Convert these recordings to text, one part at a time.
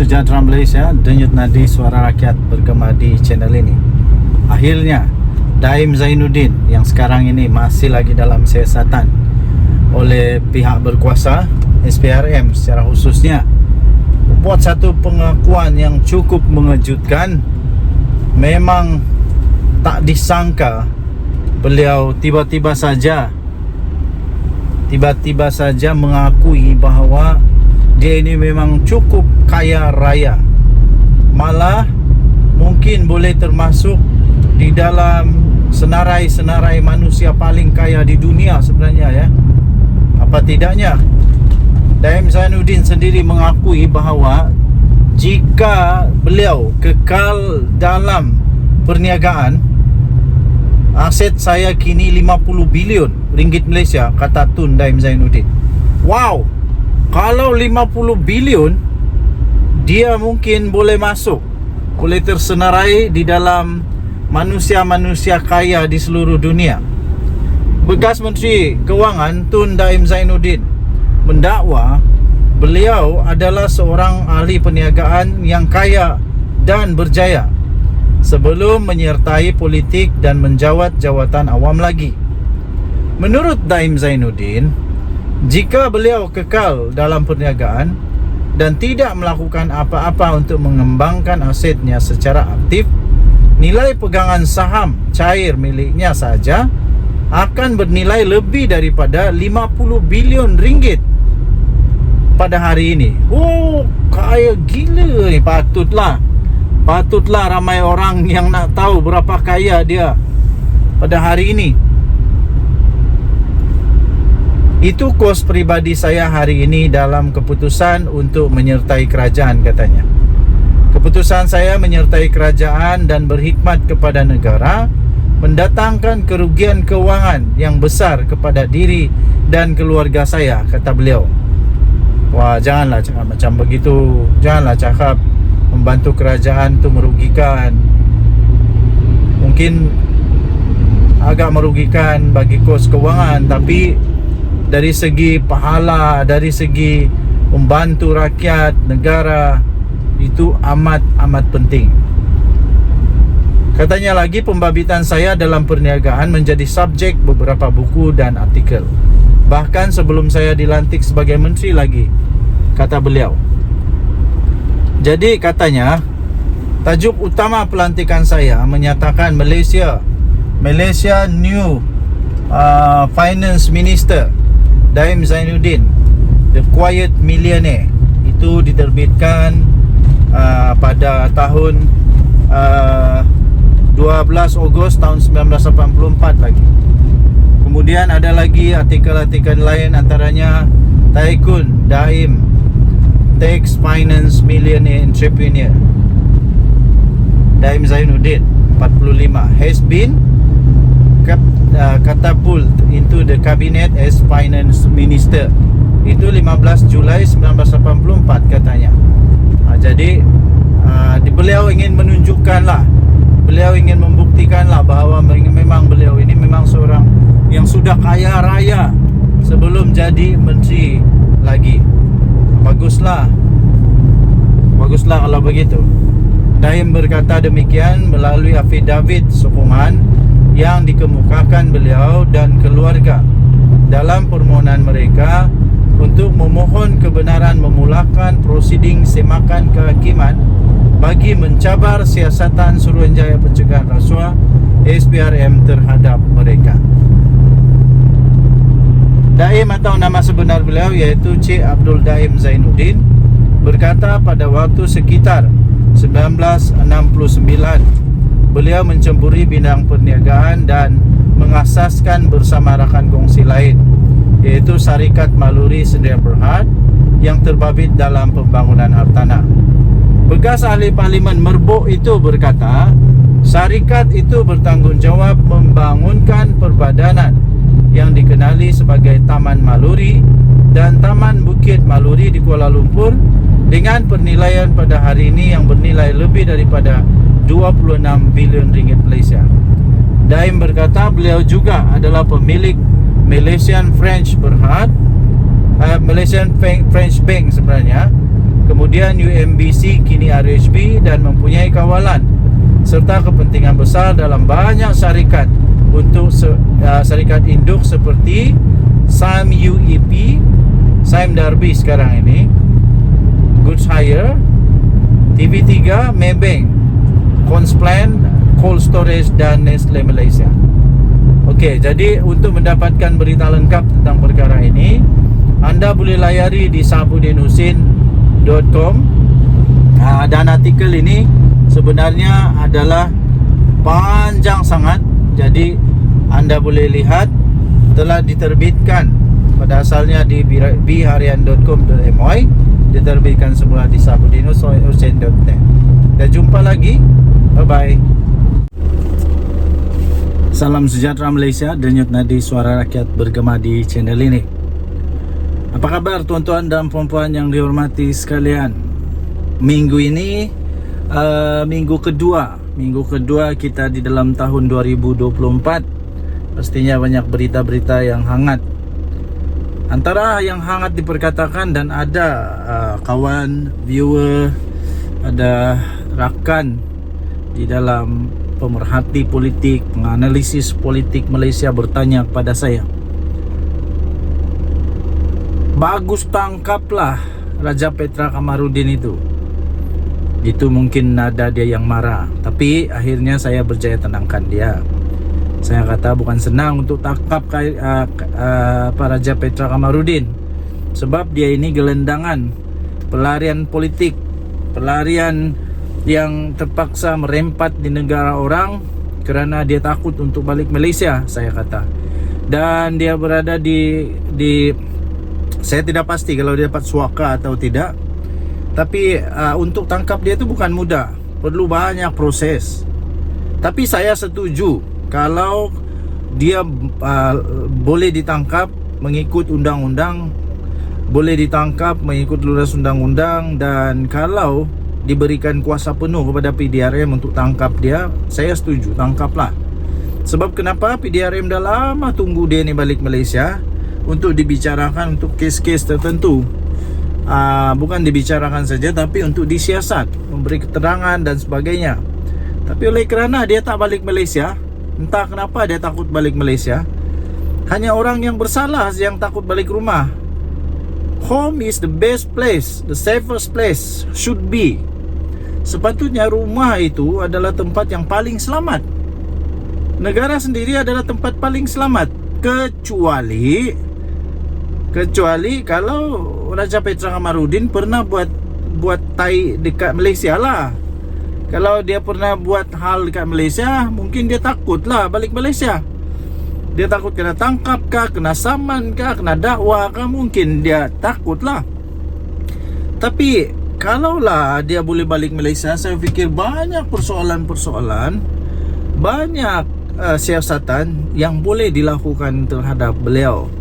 sejahtera Malaysia, denyut nadi suara rakyat bergema di channel ini. Akhirnya Daim Zainuddin yang sekarang ini masih lagi dalam siasatan oleh pihak berkuasa SPRM secara khususnya buat satu pengakuan yang cukup mengejutkan. Memang tak disangka beliau tiba-tiba saja mengakui bahawa dia ini memang cukup kaya raya. Malah mungkin boleh termasuk di dalam senarai-senarai manusia paling kaya di dunia sebenarnya ya. Apa tidaknya Daim Zainuddin sendiri mengakui bahawa jika beliau kekal dalam perniagaan, aset saya kini 50 bilion ringgit Malaysia, kata Tun Daim Zainuddin. Wow, kalau 50 bilion, dia mungkin boleh masuk, boleh tersenarai di dalam manusia-manusia kaya di seluruh dunia. Bekas Menteri Kewangan Tun Daim Zainuddin mendakwa beliau adalah seorang ahli perniagaan yang kaya dan berjaya sebelum menyertai politik dan menjawat jawatan awam lagi. Menurut Daim Zainuddin, jika beliau kekal dalam perniagaan dan tidak melakukan apa-apa untuk mengembangkan asetnya secara aktif, nilai pegangan saham cair miliknya saja akan bernilai lebih daripada 50 bilion ringgit pada hari ini. Oh, kaya gila ni. Patutlah ramai orang yang nak tahu berapa kaya dia pada hari ini. Itu kos peribadi saya hari ini dalam keputusan untuk menyertai kerajaan, katanya. Keputusan saya menyertai kerajaan dan berkhidmat kepada negara mendatangkan kerugian kewangan yang besar kepada diri dan keluarga saya, kata beliau. Wah, janganlah cakap macam begitu. Janganlah cakap membantu kerajaan tu merugikan. Mungkin agak merugikan bagi kos kewangan, tapi dari segi pahala, dari segi membantu rakyat, negara, itu amat penting. Katanya lagi, pembabitan saya dalam perniagaan menjadi subjek beberapa buku dan artikel, bahkan sebelum saya dilantik sebagai menteri lagi, kata beliau. Jadi katanya, tajuk utama pelantikan saya menyatakan Malaysia new Finance Minister Daim Zainuddin, The Quiet Millionaire. Itu diterbitkan pada tahun 12 Ogos tahun 1984 lagi. Kemudian ada lagi artikel-artikel lain, antaranya Tycoon Daim Tax Finance Millionaire Entrepreneur Daim Zainuddin 45 has been catapult into the cabinet as finance minister. Itu 15 Julai 1984 katanya. Jadi beliau ingin menunjukkanlah, beliau ingin membuktikanlah bahawa memang beliau ini memang seorang yang sudah kaya raya sebelum jadi menteri lagi. Baguslah kalau begitu. Daim berkata demikian melalui afidavit sokongan yang dikemukakan beliau dan keluarga dalam permohonan mereka untuk memohon kebenaran memulakan prosiding semakan kehakiman bagi mencabar siasatan Suruhanjaya Pencegahan Rasuah SPRM terhadap mereka. Daim atau nama sebenar beliau iaitu Cik Abdul Daim Zainuddin berkata pada waktu sekitar 1969 beliau menceburi bidang perniagaan dan mengasaskan bersama rakan kongsi lain, iaitu Syarikat Maluri Sdn Bhd yang terbabit dalam pembangunan hartanah. Bekas ahli parlimen Merbok itu berkata, syarikat itu bertanggungjawab membangunkan perbadanan yang dikenali sebagai Taman Maluri dan Taman Bukit Maluri di Kuala Lumpur dengan pernilaian pada hari ini yang bernilai lebih daripada 26 bilion ringgit Malaysia. Daim berkata beliau juga adalah pemilik Malaysian French Berhad, Malaysian French Bank sebenarnya, kemudian UMBC kini RHB, dan mempunyai kawalan serta kepentingan besar dalam banyak syarikat untuk syarikat induk seperti Sime UEP, Sime Darby sekarang ini, Goods Hire, TV3, Maybank, Consplan, Cold Storage, dan Nestle Malaysia. Okey, jadi untuk mendapatkan berita lengkap tentang perkara ini, anda boleh layari di sabudinusin.com. Dan artikel ini sebenarnya adalah panjang sangat. Jadi anda boleh lihat telah diterbitkan pada asalnya di bharian.com.my, diterbitkan semula di sabudinusin.net. Dan jumpa lagi. Bye bye. Salam sejahtera Malaysia, denyut nadi suara rakyat bergema di channel ini. Apa kabar tuan-tuan dan puan-puan yang dihormati sekalian? Minggu ini minggu kedua kita di dalam tahun 2024. Pastinya banyak berita-berita yang hangat. Antara yang hangat diperkatakan, dan ada kawan, viewer, ada rakan di dalam pemerhati politik, penganalisis politik Malaysia bertanya kepada saya, bagus tangkaplah Raja Petra Kamarudin itu. Itu mungkin ada dia yang marah, tapi akhirnya saya berjaya tenangkan dia. Saya kata bukan senang untuk tangkap Raja Petra Kamarudin, sebab dia ini gelendangan, pelarian politik, pelarian yang terpaksa merempat di negara orang kerana dia takut untuk balik Malaysia, saya kata. Dan dia berada di saya tidak pasti kalau dia dapat suaka atau tidak. Tapi untuk tangkap dia itu bukan mudah, perlu banyak proses. Tapi saya setuju kalau dia boleh ditangkap mengikut undang-undang, boleh ditangkap mengikut luras undang-undang, dan kalau diberikan kuasa penuh kepada PDRM untuk tangkap dia, saya setuju, tangkaplah. Sebab kenapa? PDRM dah lama tunggu dia ni balik Malaysia untuk dibicarakan untuk kes-kes tertentu. Bukan dibicarakan saja, tapi untuk disiasat, memberi keterangan dan sebagainya. Tapi oleh kerana dia tak balik Malaysia, entah kenapa dia takut balik Malaysia, hanya orang yang bersalah yang takut balik rumah. Home is the best place, the safest place should be. Sepatutnya rumah itu adalah tempat yang paling selamat. Negara sendiri adalah tempat paling selamat, kecuali kalau Raja Petra Kamarudin pernah buat tai dekat Malaysia lah. Kalau dia pernah buat hal dekat Malaysia, mungkin dia takutlah balik Malaysia. Dia takut kena tangkap kah, kena saman kah, kena dakwa kah, mungkin dia takutlah. Tapi kalaulah dia boleh balik Malaysia, saya fikir banyak persoalan-persoalan, banyak siasatan yang boleh dilakukan terhadap beliau.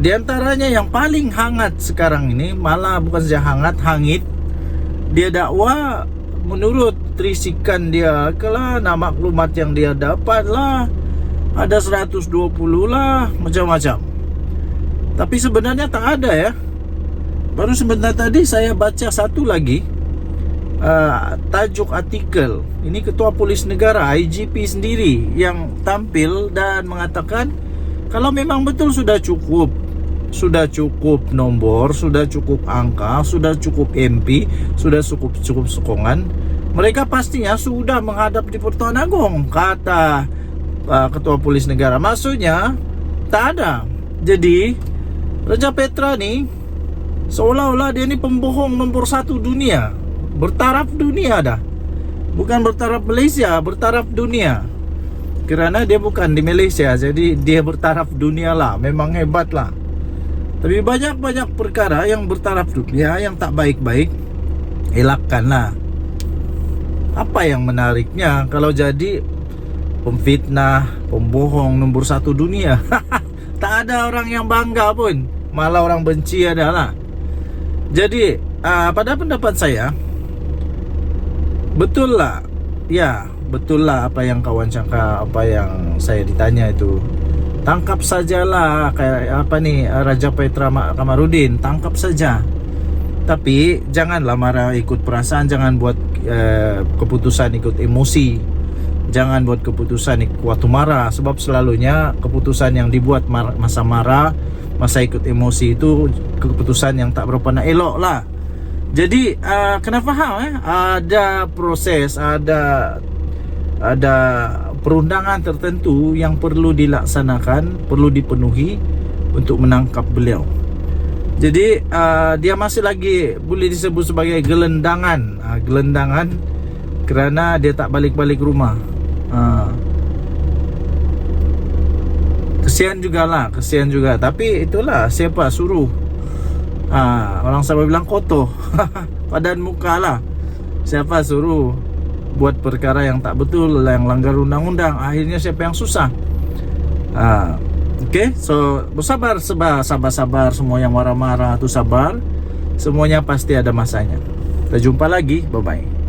Di antaranya yang paling hangat sekarang ini, malah bukan saja hangat, hangit. Dia dakwa menurut trisikan dia kelah, nama maklumat yang dia dapat lah, ada 120 lah, macam-macam. Tapi sebenarnya tak ada ya. Baru sebentar tadi saya baca satu lagi tajuk artikel. Ini Ketua Polis Negara, IGP sendiri yang tampil dan mengatakan kalau memang betul sudah cukup nombor, sudah cukup angka, sudah cukup MP, sudah cukup sokongan, mereka pastinya sudah menghadap di Pertuan Agong, kata Ketua Polis Negara. Maksudnya tak ada. Jadi Raja Petra ni seolah-olah dia ni pembohong nombor 1 dunia, bertaraf dunia dah. Bukan bertaraf Malaysia, bertaraf dunia. Kerana dia bukan di Malaysia, jadi dia bertaraf dunia lah. Memang hebat lah. Tapi banyak-banyak perkara yang bertaraf dunia, yang tak baik-baik, elakkanlah. Apa yang menariknya kalau jadi pemfitnah, pembohong nombor 1 dunia? Tak ada orang yang bangga pun, malah orang benci adalah. Jadi pada pendapat saya, betul lah apa yang kawan cakap, apa yang saya ditanya itu. Tangkap sajalah kayak apa ni, Raja Petra Kamarudin, tangkap saja. Tapi janganlah marah ikut perasaan, jangan buat keputusan ikut emosi. Jangan buat keputusan waktu marah, sebab selalunya keputusan yang dibuat masa marah, masa ikut emosi itu keputusan yang tak berapa nak elok lah. Jadi kena faham ada proses, ada perundangan tertentu yang perlu dilaksanakan, perlu dipenuhi untuk menangkap beliau. Jadi dia masih lagi boleh disebut sebagai gelendangan, gelendangan kerana dia tak balik-balik rumah. Kesian juga. Tapi itulah, siapa suruh orang Sabah bilang kotor padan muka lah. Siapa suruh buat perkara yang tak betul, yang langgar undang-undang? Akhirnya siapa yang susah? Okay, so bersabar, sabar. Semua yang marah-marah tu sabar. Semuanya pasti ada masanya. Kita jumpa lagi, bye-bye.